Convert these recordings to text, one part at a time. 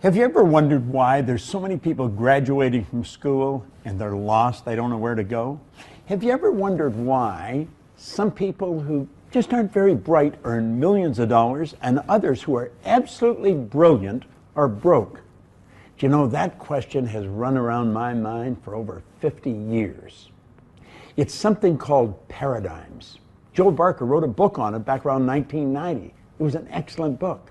Have you ever wondered why there's so many people graduating from school and they're lost, they don't know where to go? Have you ever wondered why some people who just aren't very bright earn millions of dollars and others who are absolutely brilliant are broke? Do you know, that question has run around my mind for over 50 years. It's something called paradigms. Joe Barker wrote a book on it back around 1990. It was an excellent book.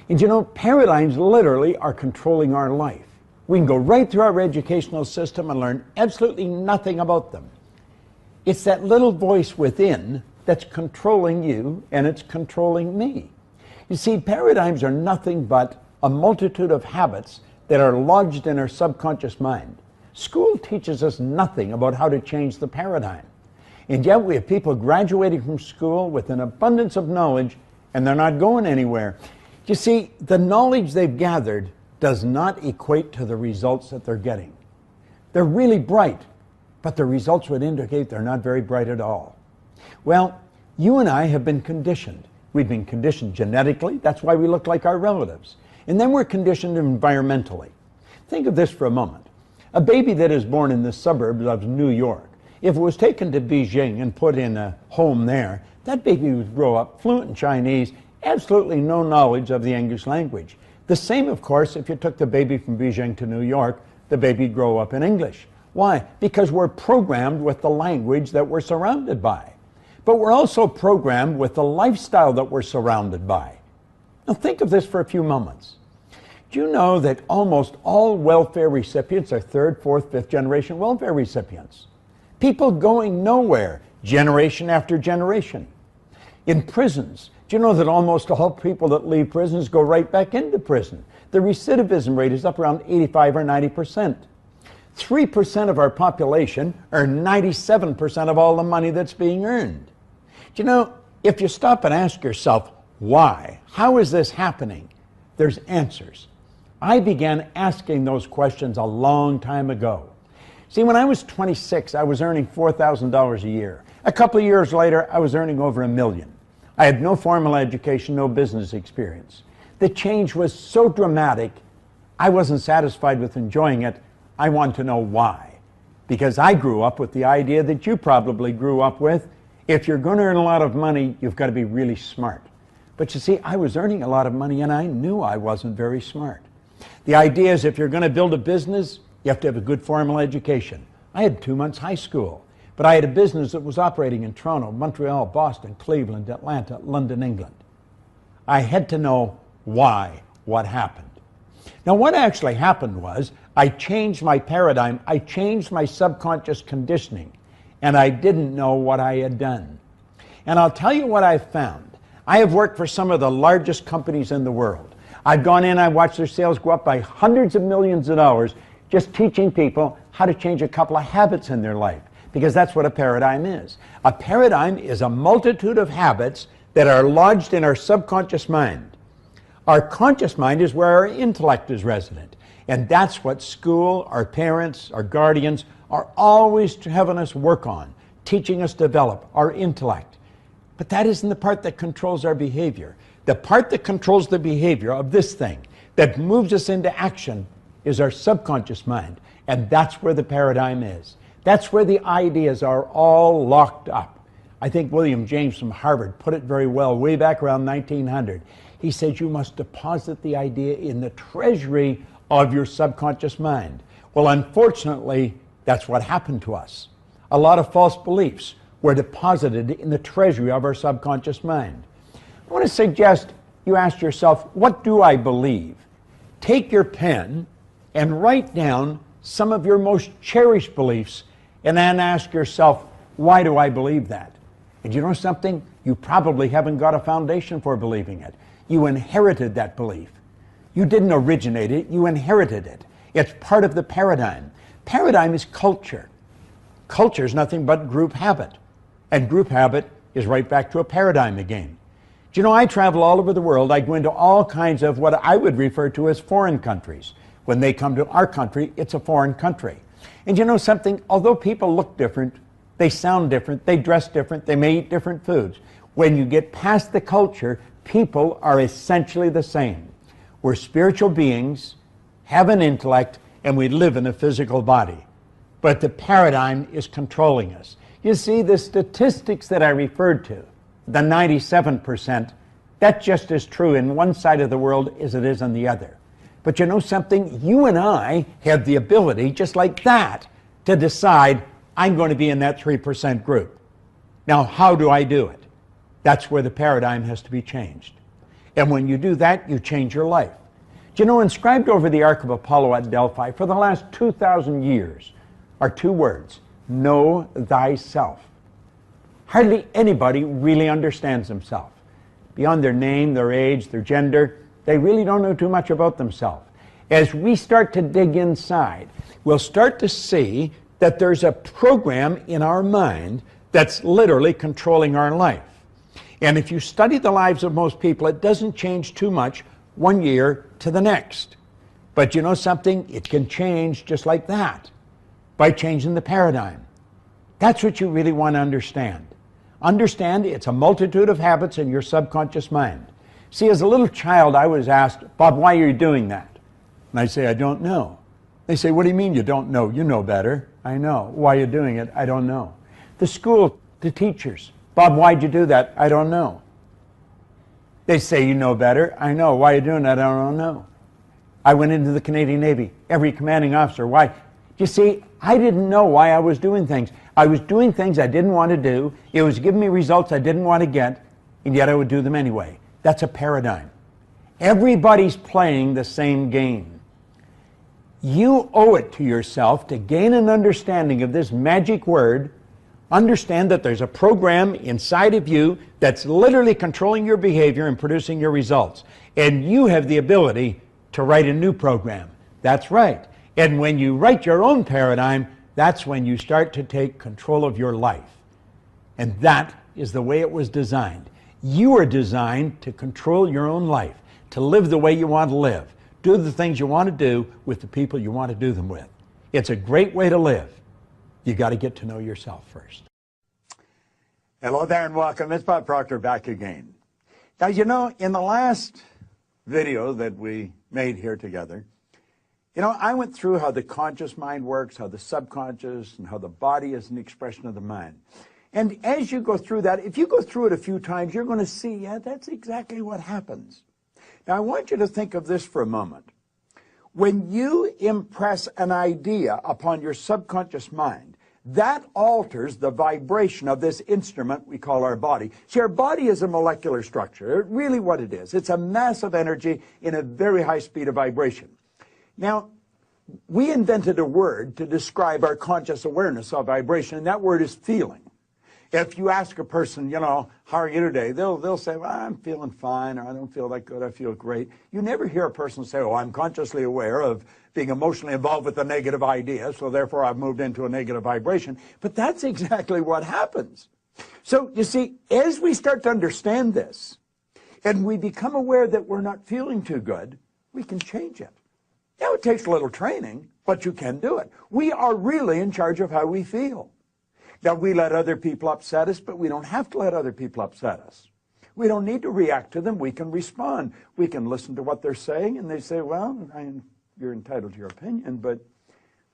And you know, paradigms literally are controlling our life. We can go right through our educational system and learn absolutely nothing about them. It's that little voice within that's controlling you, and it's controlling me. You see, paradigms are nothing but a multitude of habits that are lodged in our subconscious mind. School teaches us nothing about how to change the paradigm. And yet we have people graduating from school with an abundance of knowledge, and they're not going anywhere. You see, the knowledge they've gathered does not equate to the results that they're getting. They're really bright, but the results would indicate they're not very bright at all. Well, you and I have been conditioned. We've been conditioned genetically. That's why we look like our relatives. And then we're conditioned environmentally. Think of this for a moment. A baby that is born in the suburbs of New York, if it was taken to Beijing and put in a home there, that baby would grow up fluent in Chinese, absolutely no knowledge of the English language. The same, of course, if you took the baby from Beijing to New York, the baby would grow up in English. Why? Because we're programmed with the language that we're surrounded by. But we're also programmed with the lifestyle that we're surrounded by. Now think of this for a few moments. Do you know that almost all welfare recipients are third, fourth, fifth generation welfare recipients? People going nowhere, generation after generation. In prisons, do you know that almost all people that leave prisons go right back into prison? The recidivism rate is up around 85 or 90%. 3% of our population earn 97% of all the money that's being earned. Do you know, if you stop and ask yourself, why? How is this happening? There's answers. I began asking those questions a long time ago. See, when I was 26, I was earning $4,000 a year. A couple of years later, I was earning over $1 million. I had no formal education, no business experience. The change was so dramatic, I wasn't satisfied with enjoying it. I wanted to know why. Because I grew up with the idea that you probably grew up with. If you're going to earn a lot of money, you've got to be really smart. But you see, I was earning a lot of money and I knew I wasn't very smart. The idea is if you're going to build a business, you have to have a good formal education. I had 2 months high school, but I had a business that was operating in Toronto, Montreal, Boston, Cleveland, Atlanta, London, England. I had to know why, what happened. Now, what actually happened was I changed my paradigm, I changed my subconscious conditioning, and I didn't know what I had done. And I'll tell you what I found. I have worked for some of the largest companies in the world. I've gone in, I've watched their sales go up by hundreds of millions of dollars just teaching people how to change a couple of habits in their life, because that's what a paradigm is. A paradigm is a multitude of habits that are lodged in our subconscious mind. Our conscious mind is where our intellect is resident, and that's what school, our parents, our guardians are always having us work on, teaching us to develop our intellect. But that isn't the part that controls our behavior. The part that controls the behavior of this thing, that moves us into action, is our subconscious mind. And that's where the paradigm is. That's where the ideas are all locked up. I think William James from Harvard put it very well way back around 1900. He said you must deposit the idea in the treasury of your subconscious mind. Well, unfortunately, that's what happened to us. A lot of false beliefs were deposited in the treasury of our subconscious mind. I want to suggest you ask yourself, what do I believe? Take your pen and write down some of your most cherished beliefs and then ask yourself, why do I believe that? And you know something? You probably haven't got a foundation for believing it. You inherited that belief. You didn't originate it, you inherited it. It's part of the paradigm. Paradigm is culture. Culture is nothing but group habit. And group habit is right back to a paradigm again. Do you know, I travel all over the world. I go into all kinds of what I would refer to as foreign countries. When they come to our country, it's a foreign country. And you know something? Although people look different, they sound different, they dress different, they may eat different foods. When you get past the culture, people are essentially the same. We're spiritual beings have an intellect, and we live in a physical body. But the paradigm is controlling us. You see, the statistics that I referred to, the 97%, that's just as true in one side of the world as it is on the other. But you know something? You and I have the ability, just like that, to decide, I'm going to be in that 3% group. Now, how do I do it? That's where the paradigm has to be changed. And when you do that, you change your life. Do you know, inscribed over the Ark of Apollo at Delphi for the last 2,000 years are two words: know thyself. Hardly anybody really understands himself. Beyond their name, their age, their gender, they really don't know too much about themselves. As we start to dig inside, we'll start to see that there's a program in our mind that's literally controlling our life. And if you study the lives of most people, it doesn't change too much one year to the next. But you know something? It can change just like that, by changing the paradigm. That's what you really want to understand. Understand it's a multitude of habits in your subconscious mind. See, as a little child, I was asked, Bob, why are you doing that? And I say, I don't know. They say, what do you mean you don't know? You know better. I know. Why are you doing it? I don't know. The school, the teachers, Bob, why'd you do that? I don't know. They say, you know better. I know. Why are you doing that? I don't know. I went into the Canadian Navy. Every commanding officer, why? You see, I didn't know why I was doing things. I was doing things I didn't want to do. It was giving me results I didn't want to get, and yet I would do them anyway. That's a paradigm. Everybody's playing the same game. You owe it to yourself to gain an understanding of this magic word. Understand that there's a program inside of you that's literally controlling your behavior and producing your results. And you have the ability to write a new program. That's right. And when you write your own paradigm, that's when you start to take control of your life. And that is the way it was designed. You are designed to control your own life, to live the way you want to live, do the things you want to do with the people you want to do them with. It's a great way to live. You got to get to know yourself first. Hello there and welcome. It's Bob Proctor back again. Now, you know, in the last video that we made here together, you know, I went through how the conscious mind works, how the subconscious, and how the body is an expression of the mind. And as you go through that, if you go through it a few times, you're going to see, yeah, that's exactly what happens. Now, I want you to think of this for a moment. When you impress an idea upon your subconscious mind, that alters the vibration of this instrument we call our body. See, our body is a molecular structure. Really what it is. It's a mass of energy in a very high speed of vibration. Now, we invented a word to describe our conscious awareness of vibration, and that word is feeling. If you ask a person, you know, how are you today? They'll say, well, I'm feeling fine, or I don't feel that good, I feel great. You never hear a person say, oh, I'm consciously aware of being emotionally involved with a negative idea, so therefore I've moved into a negative vibration. But that's exactly what happens. So, you see, as we start to understand this, and we become aware that we're not feeling too good, we can change it. Now, it takes a little training, but you can do it. We are really in charge of how we feel. Now, we let other people upset us, but we don't have to let other people upset us. We don't need to react to them. We can respond. We can listen to what they're saying, and they say, well, you're entitled to your opinion, but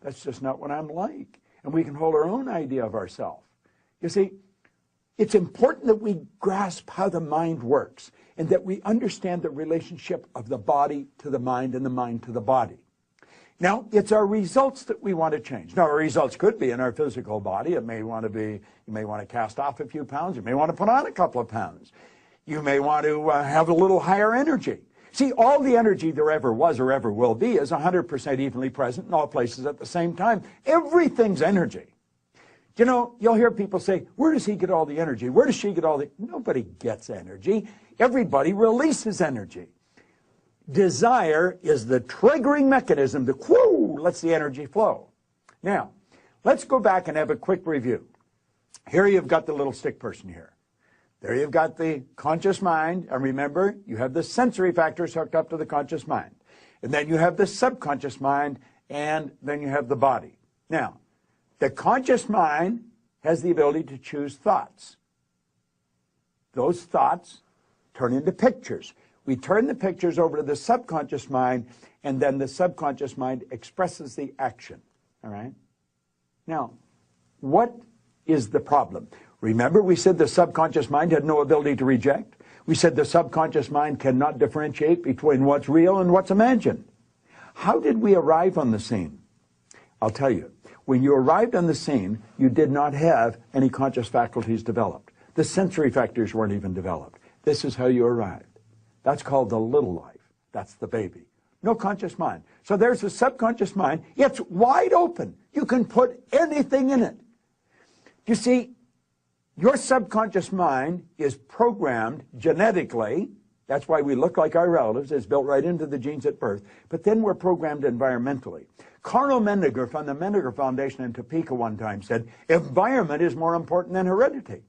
that's just not what I'm like. And we can hold our own idea of ourselves. You see, it's important that we grasp how the mind works and that we understand the relationship of the body to the mind and the mind to the body. Now, it's our results that we want to change. Now, our results could be in our physical body. It may want to be, you may want to cast off a few pounds. You may want to put on a couple of pounds. You may want to have a little higher energy. See, all the energy there ever was or ever will be is 100% evenly present in all places at the same time. Everything's energy. You know, you'll hear people say, where does he get all the energy? Where does she get all the... Nobody gets energy. Everybody releases energy. Desire is the triggering mechanism that, whoo, lets the energy flow. Now, let's go back and have a quick review. Here you've got the little stick person here. There you've got the conscious mind. And remember, you have the sensory factors hooked up to the conscious mind. And then you have the subconscious mind, and then you have the body. Now, the conscious mind has the ability to choose thoughts. Those thoughts turn into pictures. We turn the pictures over to the subconscious mind, and then the subconscious mind expresses the action. All right? Now, what is the problem? Remember, we said the subconscious mind had no ability to reject. We said the subconscious mind cannot differentiate between what's real and what's imagined. How did we arrive on the scene? I'll tell you. When you arrived on the scene, you did not have any conscious faculties developed. The sensory factors weren't even developed. This is how you arrived. That's called the little life. That's the baby. No conscious mind. So there's the subconscious mind. It's wide open. You can put anything in it. You see, your subconscious mind is programmed genetically. That's why we look like our relatives. It's built right into the genes at birth. But then we're programmed environmentally. Carl Mendinger from the Mendinger Foundation in Topeka one time said, environment is more important than heredity.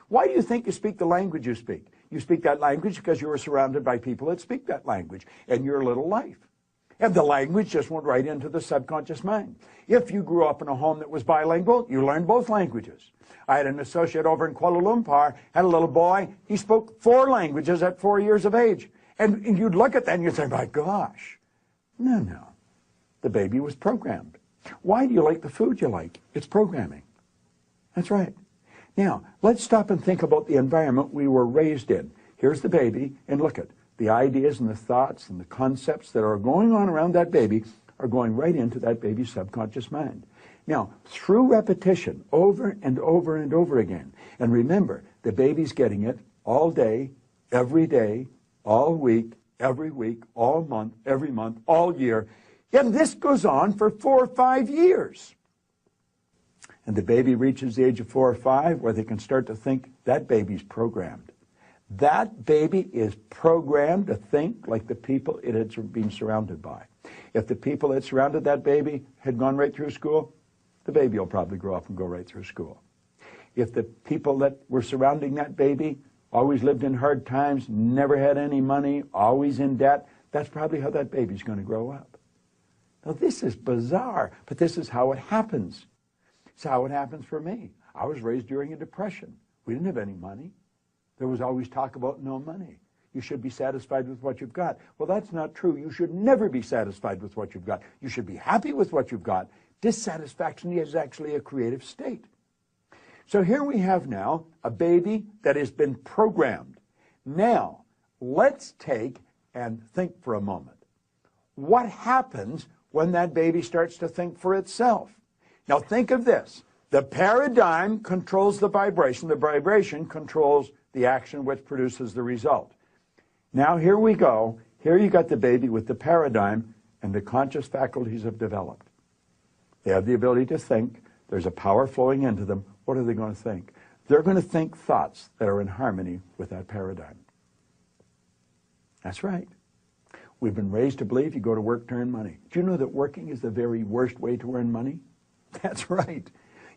Why do you think you speak the language you speak? You speak that language because you were surrounded by people that speak that language in your little life. And the language just went right into the subconscious mind. If you grew up in a home that was bilingual, you learned both languages. I had an associate over in Kuala Lumpur, had a little boy, he spoke 4 languages at 4 years of age. And you'd look at that and you'd say, my gosh. No. The baby was programmed. Why do you like the food you like? It's programming. That's right. Now, let's stop and think about the environment we were raised in. Here's the baby, and look at the ideas and the thoughts and the concepts that are going on around that baby are going right into that baby's subconscious mind. Now, through repetition, over and over and over again, and remember, the baby's getting it all day, all week, every week, all month, every month, all year. And this goes on for 4 or 5 years. And the baby reaches the age of 4 or 5 where they can start to think that baby's programmed. That baby is programmed to think like the people it had been surrounded by. If the people that surrounded that baby had gone right through school, the baby will probably grow up and go right through school. If the people that were surrounding that baby always lived in hard times, never had any money, always in debt, that's probably how that baby's going to grow up. Now, this is bizarre, but this is how it happens. It's how it happens for me. I was raised during a depression. We didn't have any money. There was always talk about no money. You should be satisfied with what you've got. Well, that's not true. You should never be satisfied with what you've got. You should be happy with what you've got. Dissatisfaction is actually a creative state. So here we have now a baby that has been programmed. Now, let's take and think for a moment. What happens when that baby starts to think for itself? Now think of this. The paradigm controls the vibration. The vibration controls the action which produces the result. Now here we go. Here you got the baby with the paradigm, and the conscious faculties have developed. They have the ability to think. There's a power flowing into them. What are they going to think? They're going to think thoughts that are in harmony with that paradigm. That's right. We've been raised to believe you go to work to earn money. Do you know that working is the very worst way to earn money? That's right.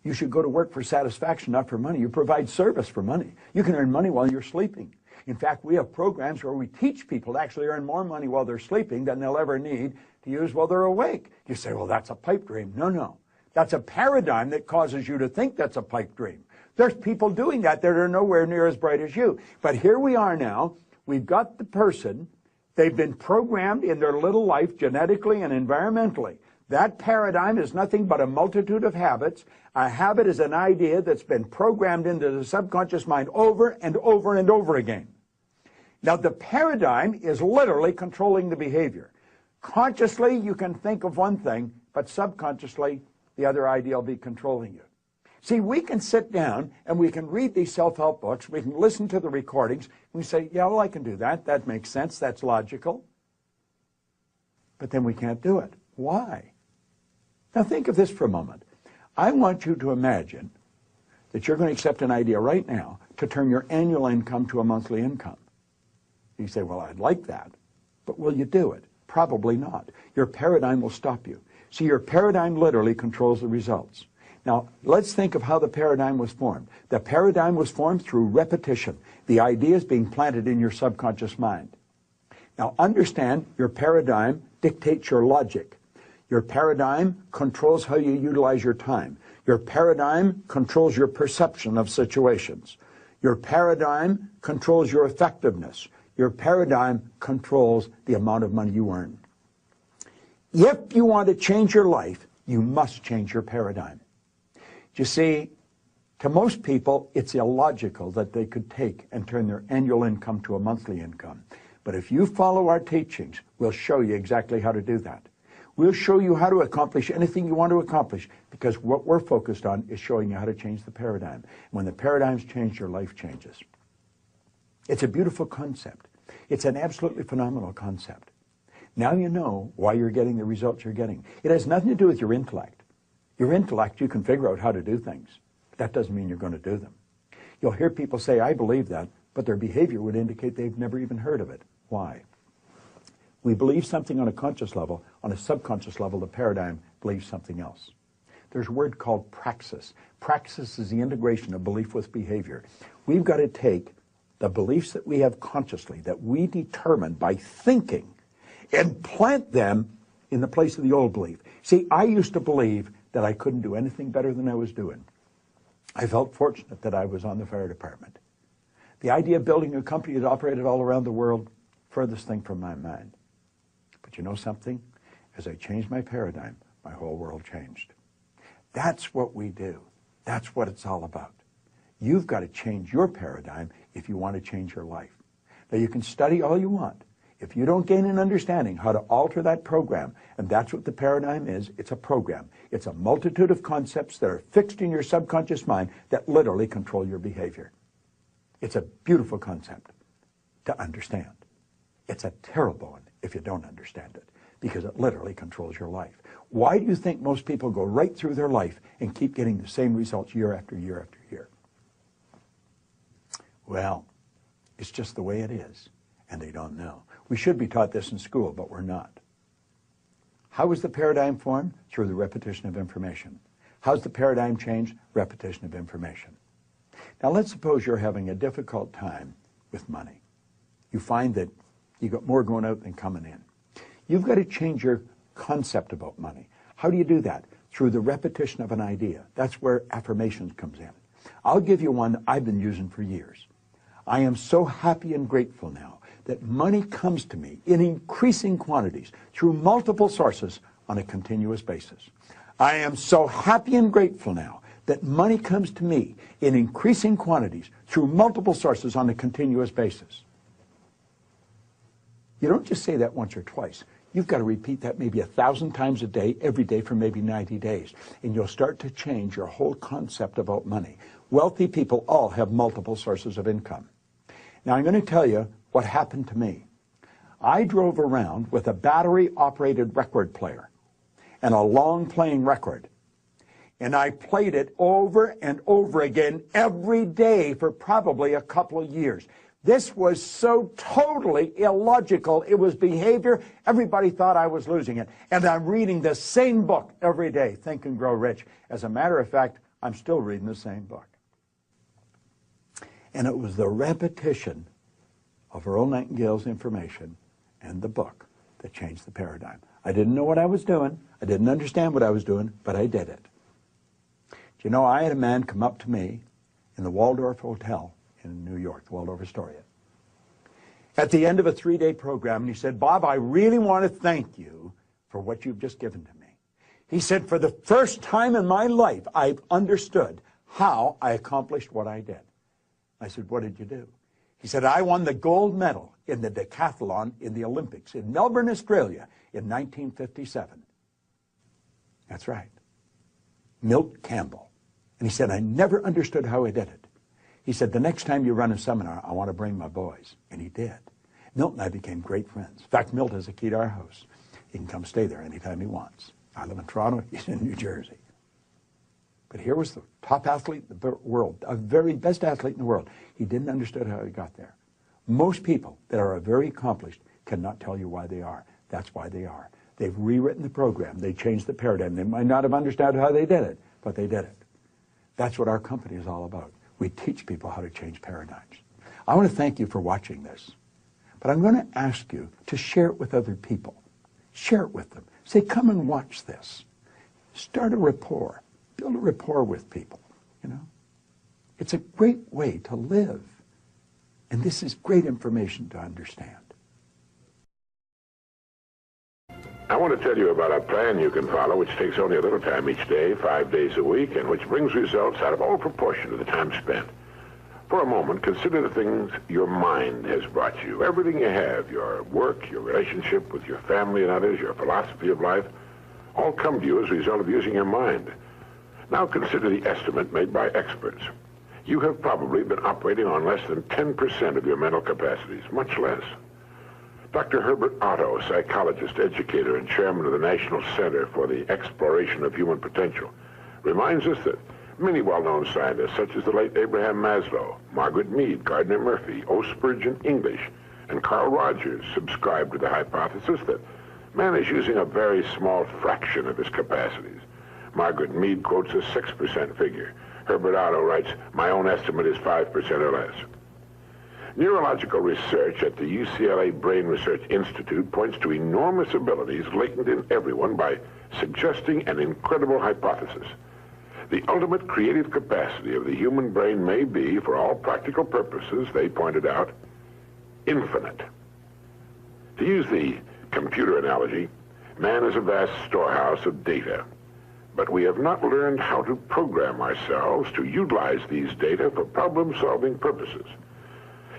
You should go to work for satisfaction, not for money. You provide service for money. You can earn money while you're sleeping. In fact, we have programs where we teach people to actually earn more money while they're sleeping than they'll ever need to use while they're awake. You say, well, that's a pipe dream. No. That's a paradigm that causes you to think that's a pipe dream. There's people doing that are nowhere near as bright as you. But here we are now. We've got the person. They've been programmed in their little life genetically and environmentally. That paradigm is nothing but a multitude of habits. A habit is an idea that's been programmed into the subconscious mind over and over and over again. Now, the paradigm is literally controlling the behavior. Consciously, you can think of one thing, but subconsciously, the other idea will be controlling you. See, we can sit down and we can read these self-help books. We can listen to the recordings. We say, yeah, well, I can do that. That makes sense. That's logical. But then we can't do it. Why? Now, think of this for a moment. I want you to imagine that you're going to accept an idea right now to turn your annual income to a monthly income. You say, well, I'd like that. But will you do it? Probably not. Your paradigm will stop you. See, your paradigm literally controls the results. Now, let's think of how the paradigm was formed. The paradigm was formed through repetition. The ideas being planted in your subconscious mind. Now, understand your paradigm dictates your logic. Your paradigm controls how you utilize your time. Your paradigm controls your perception of situations. Your paradigm controls your effectiveness. Your paradigm controls the amount of money you earn. If you want to change your life, you must change your paradigm. You see, to most people, it's illogical that they could take and turn their annual income to a monthly income. But if you follow our teachings, we'll show you exactly how to do that. We'll show you how to accomplish anything you want to accomplish, because what we're focused on is showing you how to change the paradigm. When the paradigm's changed, your life changes. It's a beautiful concept. It's an absolutely phenomenal concept. Now you know why you're getting the results you're getting. It has nothing to do with your intellect. Your intellect, you can figure out how to do things. That doesn't mean you're going to do them. You'll hear people say, I believe that, but their behavior would indicate they've never even heard of it. Why? We believe something on a conscious level. On a subconscious level, the paradigm believes something else. There's a word called praxis. Praxis is the integration of belief with behavior. We've got to take the beliefs that we have consciously, that we determine by thinking, and plant them in the place of the old belief. See, I used to believe that I couldn't do anything better than I was doing. I felt fortunate that I was on the fire department. The idea of building a company that operated all around the world, furthest thing from my mind. But you know something? As I changed my paradigm, my whole world changed. That's what we do. That's what it's all about. You've got to change your paradigm if you want to change your life. Now, you can study all you want. If you don't gain an understanding how to alter that program, and that's what the paradigm is, it's a program. It's a multitude of concepts that are fixed in your subconscious mind that literally control your behavior. It's a beautiful concept to understand. It's a terrible one if you don't understand it, because it literally controls your life. Why do you think most people go right through their life and keep getting the same results year after year after year? Well, it's just the way it is, and they don't know. We should be taught this in school, but we're not. How is the paradigm formed? Through the repetition of information. How's the paradigm changed? Repetition of information. Now, let's suppose you're having a difficult time with money. You find that you got more going out than coming in. You've got to change your concept about money. How do you do that? Through the repetition of an idea. That's where affirmations comes in. I'll give you one that I've been using for years. I am so happy and grateful now that money comes to me in increasing quantities through multiple sources on a continuous basis. I am so happy and grateful now that money comes to me in increasing quantities through multiple sources on a continuous basis. You don't just say that once or twice. You've got to repeat that maybe 1,000 times a day, every day for maybe 90 days. And you'll start to change your whole concept about money. Wealthy people all have multiple sources of income. Now, I'm going to tell you what happened to me. I drove around with a battery-operated record player and a long-playing record. And I played it over and over again every day for probably a couple of years. This was so totally illogical. It was behavior. Everybody thought I was losing it. And I'm reading the same book every day, Think and Grow Rich. As a matter of fact, I'm still reading the same book. And it was the repetition of Earl Nightingale's information and the book that changed the paradigm. I didn't know what I was doing. I didn't understand what I was doing, but I did it. Do you know, I had a man come up to me in the Waldorf Hotel in New York, the Waldorf Astoria, at the end of a 3-day program, and he said, Bob, I really want to thank you for what you've just given to me. He said, for the first time in my life, I've understood how I accomplished what I did. I said, what did you do? He said, I won the gold medal in the decathlon in the Olympics in Melbourne, Australia in 1957. That's right. Milt Campbell. And he said, I never understood how I did it. He said, the next time you run a seminar, I want to bring my boys. And he did. Milt and I became great friends. In fact, Milt has a key to our house. He can come stay there anytime he wants. I live in Toronto. He's in New Jersey. But here was the top athlete in the world, a very best athlete in the world. He didn't understand how he got there. Most people that are very accomplished cannot tell you why they are. That's why they are. They've rewritten the program. They changed the paradigm. They might not have understood how they did it, but they did it. That's what our company is all about. We teach people how to change paradigms. I want to thank you for watching this, but I'm going to ask you to share it with other people. Share it with them. Say, come and watch this. Start a rapport. Build a rapport with people, you know. It's a great way to live. And this is great information to understand. I want to tell you about a plan you can follow which takes only a little time each day, 5 days a week, and which brings results out of all proportion to the time spent. For a moment, consider the things your mind has brought you. Everything you have, your work, your relationship with your family and others, your philosophy of life, all come to you as a result of using your mind. Now consider the estimate made by experts. You have probably been operating on less than 10% of your mental capacities, much less. Dr. Herbert Otto, psychologist, educator, and chairman of the National Center for the Exploration of Human Potential, reminds us that many well-known scientists, such as the late Abraham Maslow, Margaret Mead, Gardner Murphy, O. Spurgeon English, and Carl Rogers, subscribe to the hypothesis that man is using a very small fraction of his capacities. Margaret Mead quotes a 6% figure. Herbert Otto writes, "My own estimate is 5% or less." Neurological research at the UCLA Brain Research Institute points to enormous abilities latent in everyone by suggesting an incredible hypothesis. The ultimate creative capacity of the human brain may be, for all practical purposes, they pointed out, infinite. To use the computer analogy, man is a vast storehouse of data, but we have not learned how to program ourselves to utilize these data for problem-solving purposes.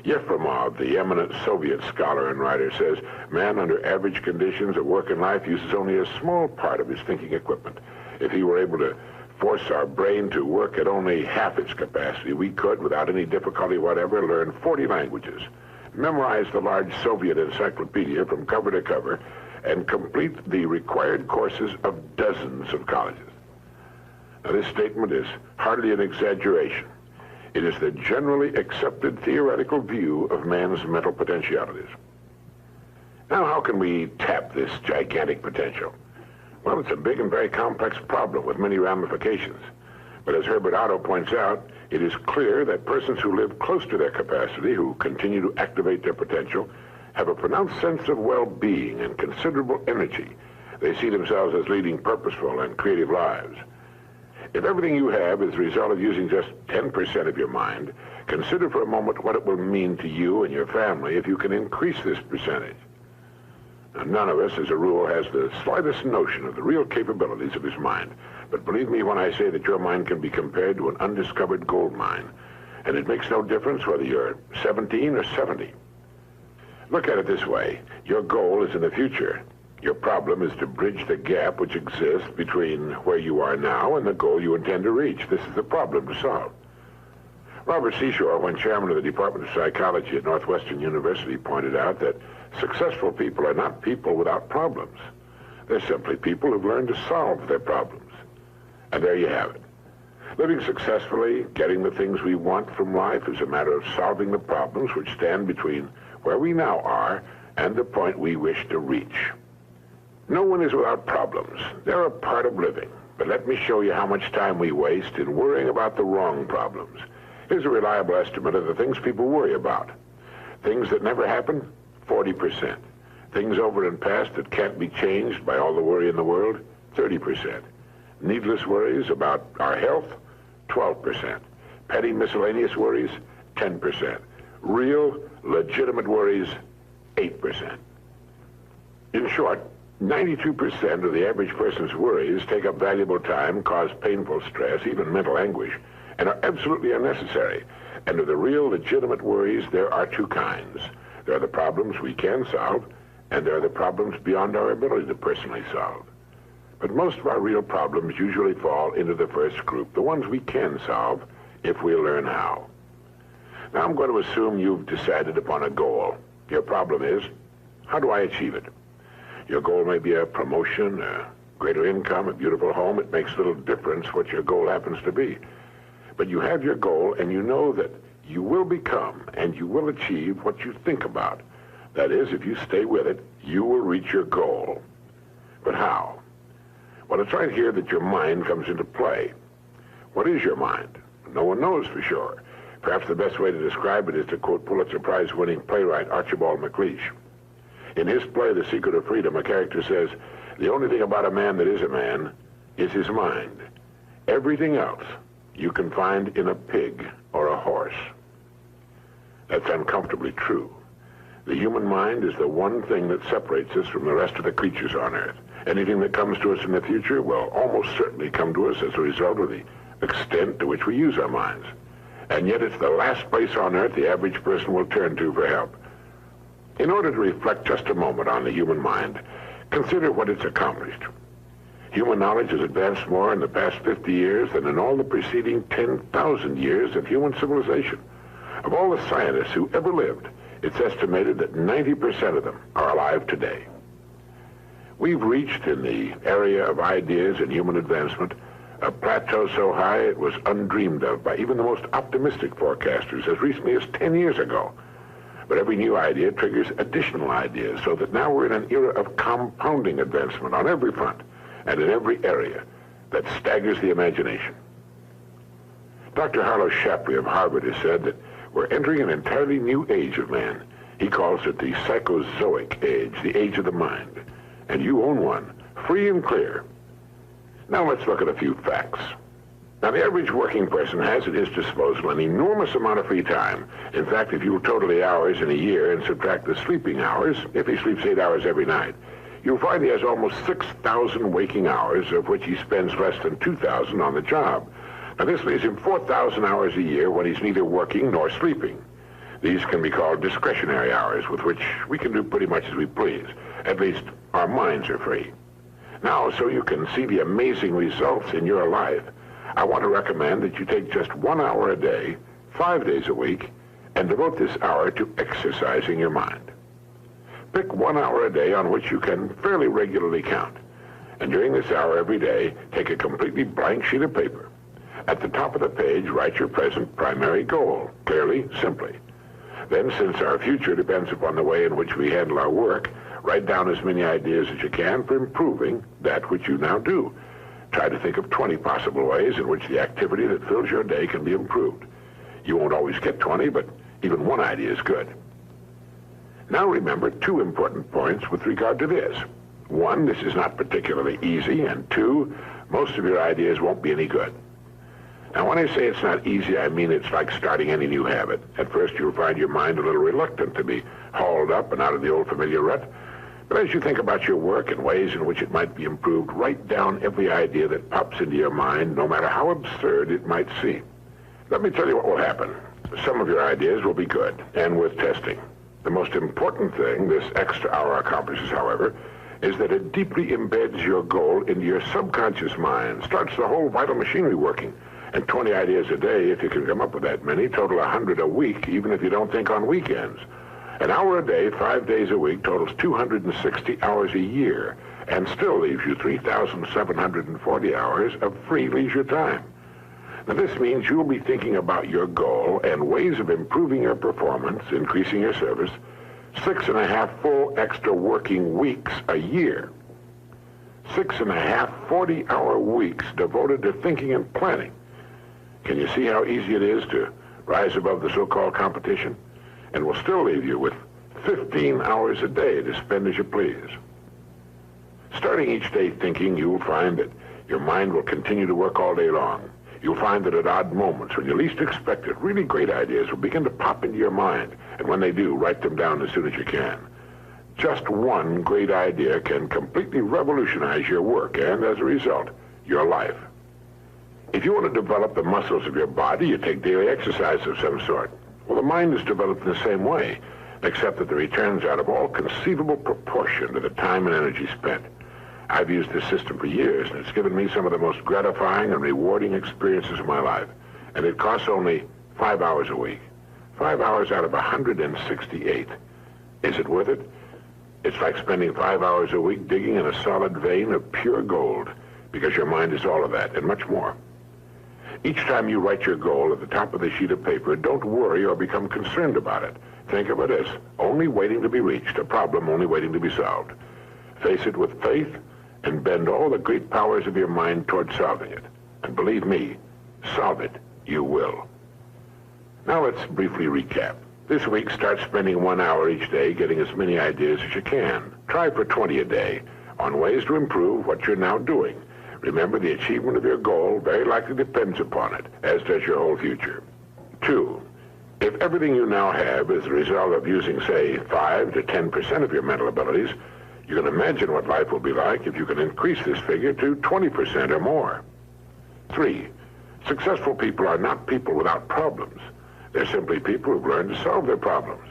Yefremov, the eminent Soviet scholar and writer, says man under average conditions of work and life uses only a small part of his thinking equipment. If he were able to force our brain to work at only half its capacity, we could, without any difficulty whatever, learn 40 languages, memorize the large Soviet encyclopedia from cover to cover, and complete the required courses of dozens of colleges. Now, this statement is hardly an exaggeration. It is the generally accepted theoretical view of man's mental potentialities. Now, how can we tap this gigantic potential? Well, it's a big and very complex problem with many ramifications. But as Herbert Otto points out, it is clear that persons who live close to their capacity, who continue to activate their potential, have a pronounced sense of well-being and considerable energy. They see themselves as leading purposeful and creative lives. If everything you have is the result of using just 10% of your mind, consider for a moment what it will mean to you and your family if you can increase this percentage. Now, none of us, as a rule, has the slightest notion of the real capabilities of his mind. But believe me when I say that your mind can be compared to an undiscovered gold mine. And it makes no difference whether you're 17 or 70. Look at it this way. Your goal is in the future. Your problem is to bridge the gap which exists between where you are now and the goal you intend to reach. This is the problem to solve. Robert Seashore, when chairman of the Department of Psychology at Northwestern University, pointed out that successful people are not people without problems. They're simply people who've learned to solve their problems. And there you have it. Living successfully, getting the things we want from life is a matter of solving the problems which stand between where we now are and the point we wish to reach. No one is without problems. They're a part of living. But let me show you how much time we waste in worrying about the wrong problems. Here's a reliable estimate of the things people worry about. Things that never happen, 40%. Things over and past that can't be changed by all the worry in the world, 30%. Needless worries about our health, 12%. Petty miscellaneous worries, 10%. Real, legitimate worries, 8%. In short, 92% of the average person's worries take up valuable time, cause painful stress, even mental anguish, and are absolutely unnecessary. And of the real, legitimate worries, there are two kinds. There are the problems we can solve, and there are the problems beyond our ability to personally solve. But most of our real problems usually fall into the first group, the ones we can solve if we learn how. Now I'm going to assume you've decided upon a goal. Your problem is, how do I achieve it? Your goal may be a promotion, a greater income, a beautiful home. It makes little difference what your goal happens to be. But you have your goal, and you know that you will become and you will achieve what you think about. That is, if you stay with it, you will reach your goal. But how? Well, it's right here that your mind comes into play. What is your mind? No one knows for sure. Perhaps the best way to describe it is to quote Pulitzer Prize-winning playwright Archibald MacLeish. In his play, The Secret of Freedom, a character says, "The only thing about a man that is a man is his mind. Everything else you can find in a pig or a horse." That's uncomfortably true. The human mind is the one thing that separates us from the rest of the creatures on Earth. Anything that comes to us in the future will almost certainly come to us as a result of the extent to which we use our minds. And yet it's the last place on Earth the average person will turn to for help. In order to reflect just a moment on the human mind, consider what it's accomplished. Human knowledge has advanced more in the past 50 years than in all the preceding 10,000 years of human civilization. Of all the scientists who ever lived, it's estimated that 90% of them are alive today. We've reached, in the area of ideas and human advancement, a plateau so high it was undreamed of by even the most optimistic forecasters as recently as 10 years ago. But every new idea triggers additional ideas, so that now we're in an era of compounding advancement on every front and in every area that staggers the imagination. Dr. Harlow Shapley of Harvard has said that we're entering an entirely new age of man. He calls it the psychozoic age, the age of the mind. And you own one, free and clear. Now let's look at a few facts. Now, the average working person has at his disposal an enormous amount of free time. In fact, if you total the hours in a year and subtract the sleeping hours, if he sleeps 8 hours every night, you'll find he has almost 6,000 waking hours, of which he spends less than 2,000 on the job. Now, this leaves him 4,000 hours a year when he's neither working nor sleeping. These can be called discretionary hours, with which we can do pretty much as we please. At least, our minds are free. Now, so you can see the amazing results in your life, I want to recommend that you take just 1 hour a day, 5 days a week, and devote this hour to exercising your mind. Pick 1 hour a day on which you can fairly regularly count. And during this hour every day, take a completely blank sheet of paper. At the top of the page, write your present primary goal, clearly, simply. Then, since our future depends upon the way in which we handle our work, write down as many ideas as you can for improving that which you now do. Try to think of 20 possible ways in which the activity that fills your day can be improved. You won't always get 20, but even one idea is good. Now remember 2 important points with regard to this. 1, this is not particularly easy, and 2, most of your ideas won't be any good. Now, when I say it's not easy, I mean it's like starting any new habit. At first, you'll find your mind a little reluctant to be hauled up and out of the old familiar rut. But as you think about your work and ways in which it might be improved, write down every idea that pops into your mind, no matter how absurd it might seem. Let me tell you what will happen. Some of your ideas will be good and worth testing. The most important thing this extra hour accomplishes, however, is that it deeply embeds your goal into your subconscious mind, starts the whole vital machinery working. And 20 ideas a day, if you can come up with that many, total 100 a week, even if you don't think on weekends. An hour a day, 5 days a week, totals 260 hours a year, and still leaves you 3,740 hours of free leisure time. Now, this means you'll be thinking about your goal and ways of improving your performance, increasing your service, 6.5 full extra working weeks a year. 6.5 40-hour weeks devoted to thinking and planning. Can you see how easy it is to rise above the so-called competition? And will still leave you with 15 hours a day to spend as you please. Starting each day thinking, you'll find that your mind will continue to work all day long. You'll find that at odd moments, when you least expect it, really great ideas will begin to pop into your mind. And when they do, write them down as soon as you can. Just one great idea can completely revolutionize your work and, as a result, your life. If you want to develop the muscles of your body, you take daily exercise of some sort. Well, the mind is developed in the same way, except that the returns out of all conceivable proportion to the time and energy spent. I've used this system for years, and it's given me some of the most gratifying and rewarding experiences of my life. And it costs only 5 hours a week. 5 hours out of 168. Is it worth it? It's like spending 5 hours a week digging in a solid vein of pure gold, because your mind is all of that and much more. Each time you write your goal at the top of the sheet of paper, don't worry or become concerned about it. Think of it as only waiting to be reached, a problem only waiting to be solved. Face it with faith and bend all the great powers of your mind toward solving it. And believe me, solve it, you will. Now let's briefly recap. This week, start spending 1 hour each day getting as many ideas as you can. Try for 20 a day on ways to improve what you're now doing. Remember, the achievement of your goal very likely depends upon it, as does your whole future. 2, If everything you now have is the result of using, say, 5 to 10% of your mental abilities, you can imagine what life will be like if you can increase this figure to 20% or more. 3, successful people are not people without problems. They're simply people who've learned to solve their problems.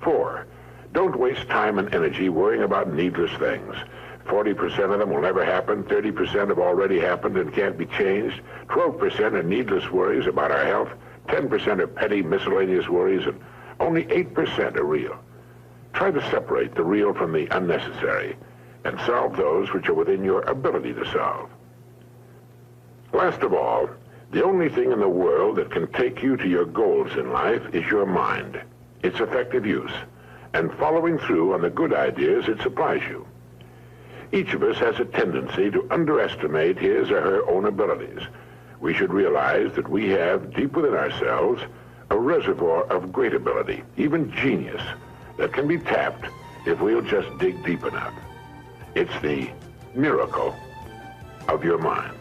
4, don't waste time and energy worrying about needless things. 40% of them will never happen, 30% have already happened and can't be changed, 12% are needless worries about our health, 10% are petty miscellaneous worries, and only 8% are real. Try to separate the real from the unnecessary and solve those which are within your ability to solve. Last of all, the only thing in the world that can take you to your goals in life is your mind, its effective use, and following through on the good ideas it supplies you. Each of us has a tendency to underestimate his or her own abilities. We should realize that we have deep within ourselves a reservoir of great ability, even genius, that can be tapped if we'll just dig deep enough. It's the miracle of your mind.